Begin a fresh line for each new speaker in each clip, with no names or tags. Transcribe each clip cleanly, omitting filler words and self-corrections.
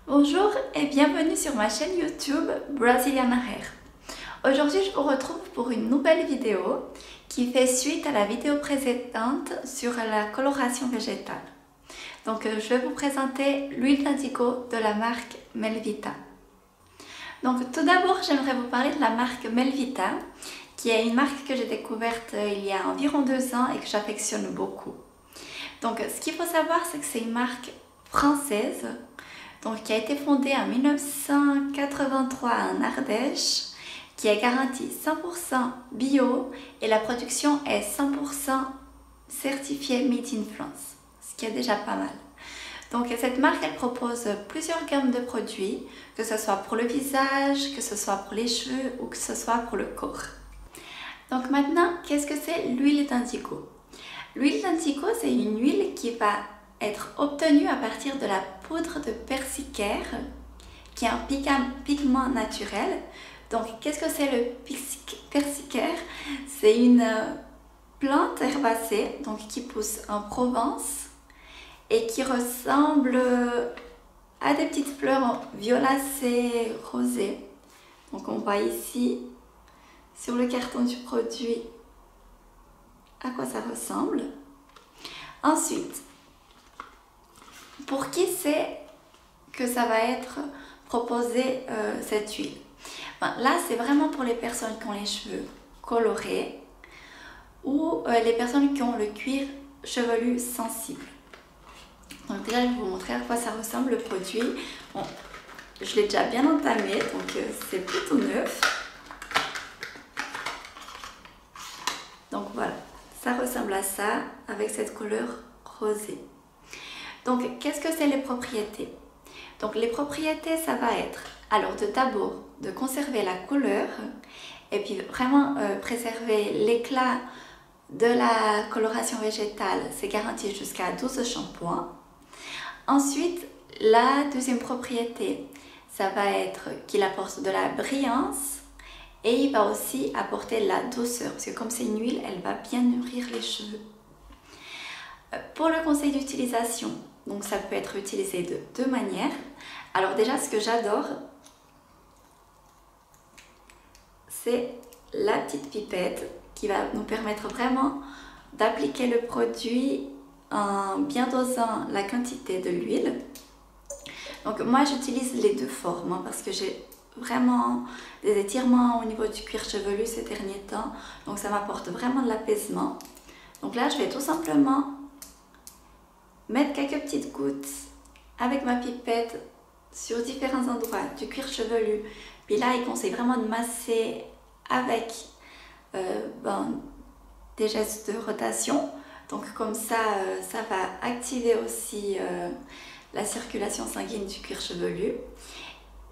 Bonjour et bienvenue sur ma chaîne YouTube Braziliana Hair. Aujourd'hui je vous retrouve pour une nouvelle vidéo qui fait suite à la vidéo précédente sur la coloration végétale. Donc je vais vous présenter l'huile d'indigo de la marque Melvita. Donc tout d'abord j'aimerais vous parler de la marque Melvita, qui est une marque que j'ai découverte il y a environ 2 ans et que j'affectionne beaucoup. Donc ce qu'il faut savoir, c'est que c'est une marque française, donc qui a été fondée en 1983 en Ardèche, qui est garantie 100% bio et la production est 100% certifiée Made in France, ce qui est déjà pas mal. Donc cette marque, elle propose plusieurs gammes de produits, que ce soit pour le visage, que ce soit pour les cheveux ou que ce soit pour le corps. Donc maintenant, qu'est-ce que c'est l'huile d'indigo? L'huile d'indigo, c'est une huile qui va être obtenue à partir de la poudre de persicaire, qui est un pigment naturel. Donc qu'est-ce que c'est le persicaire? C'est une plante herbacée donc, qui pousse en Provence et qui ressemble à des petites fleurs violacées rosées. Donc on voit ici sur le carton du produit à quoi ça ressemble. Ensuite, pour qui c'est que ça va être proposé cette huile? Là, c'est vraiment pour les personnes qui ont les cheveux colorés ou les personnes qui ont le cuir chevelu sensible. Donc déjà, je vais vous montrer à quoi ça ressemble le produit. Bon, je l'ai déjà bien entamé, donc c'est plutôt neuf. Donc voilà, ça ressemble à ça avec cette couleur rosée. Donc qu'est-ce que c'est les propriétés? Donc les propriétés, ça va être alors d'abord de conserver la couleur et puis vraiment préserver l'éclat de la coloration végétale, c'est garanti jusqu'à 12 shampoings. Ensuite, la deuxième propriété, ça va être qu'il apporte de la brillance et il va aussi apporter la douceur, parce que comme c'est une huile, elle va bien nourrir les cheveux. Pour le conseil d'utilisation, donc ça peut être utilisé de deux manières. Alors déjà, ce que j'adore, c'est la petite pipette qui va nous permettre vraiment d'appliquer le produit en bien dosant la quantité de l'huile. Donc moi j'utilise les deux formes parce que j'ai vraiment des étirements au niveau du cuir chevelu ces derniers temps, donc ça m'apporte vraiment de l'apaisement. Donc là je vais tout simplement mettre quelques petites gouttes avec ma pipette sur différents endroits du cuir chevelu. Puis là il conseille vraiment de masser avec des gestes de rotation. Donc comme ça, ça va activer aussi la circulation sanguine du cuir chevelu.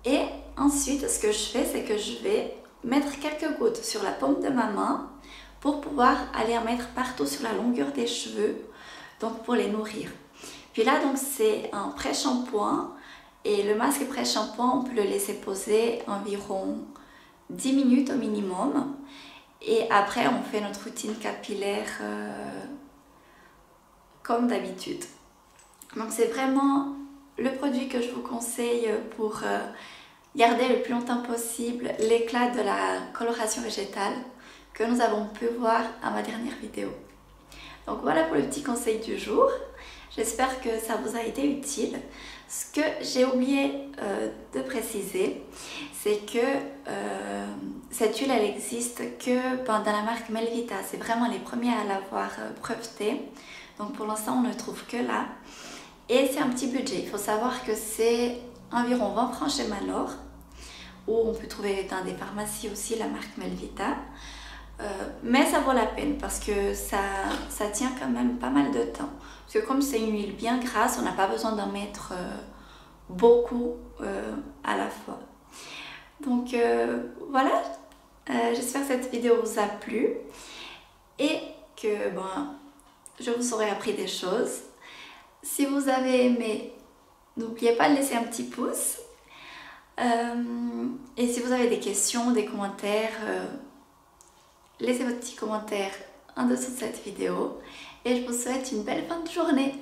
Et ensuite, ce que je fais, c'est que je vais mettre quelques gouttes sur la paume de ma main pour pouvoir aller en mettre partout sur la longueur des cheveux, donc pour les nourrir. Puis là, donc c'est un pré-shampoing et le masque pré-shampoing, on peut le laisser poser environ 10 minutes au minimum. Et après, on fait notre routine capillaire comme d'habitude. Donc c'est vraiment le produit que je vous conseille pour garder le plus longtemps possible l'éclat de la coloration végétale que nous avons pu voir à ma dernière vidéo. Donc voilà pour le petit conseil du jour. J'espère que ça vous a été utile. Ce que j'ai oublié de préciser, c'est que cette huile, elle existe que dans la marque Melvita. C'est vraiment les premiers à l'avoir brevetée. Donc pour l'instant, on ne trouve que là. Et c'est un petit budget. Il faut savoir que c'est environ 20 francs chez Manor, où on peut trouver dans des pharmacies aussi la marque Melvita. Mais ça vaut la peine parce que ça tient quand même pas mal de temps. Parce que comme c'est une huile bien grasse, on n'a pas besoin d'en mettre beaucoup à la fois. Donc voilà, j'espère que cette vidéo vous a plu et que je vous aurai appris des choses. Si vous avez aimé, n'oubliez pas de laisser un petit pouce. Et si vous avez des questions, des commentaires, laissez votre petit commentaire en dessous de cette vidéo. Et je vous souhaite une belle fin de journée.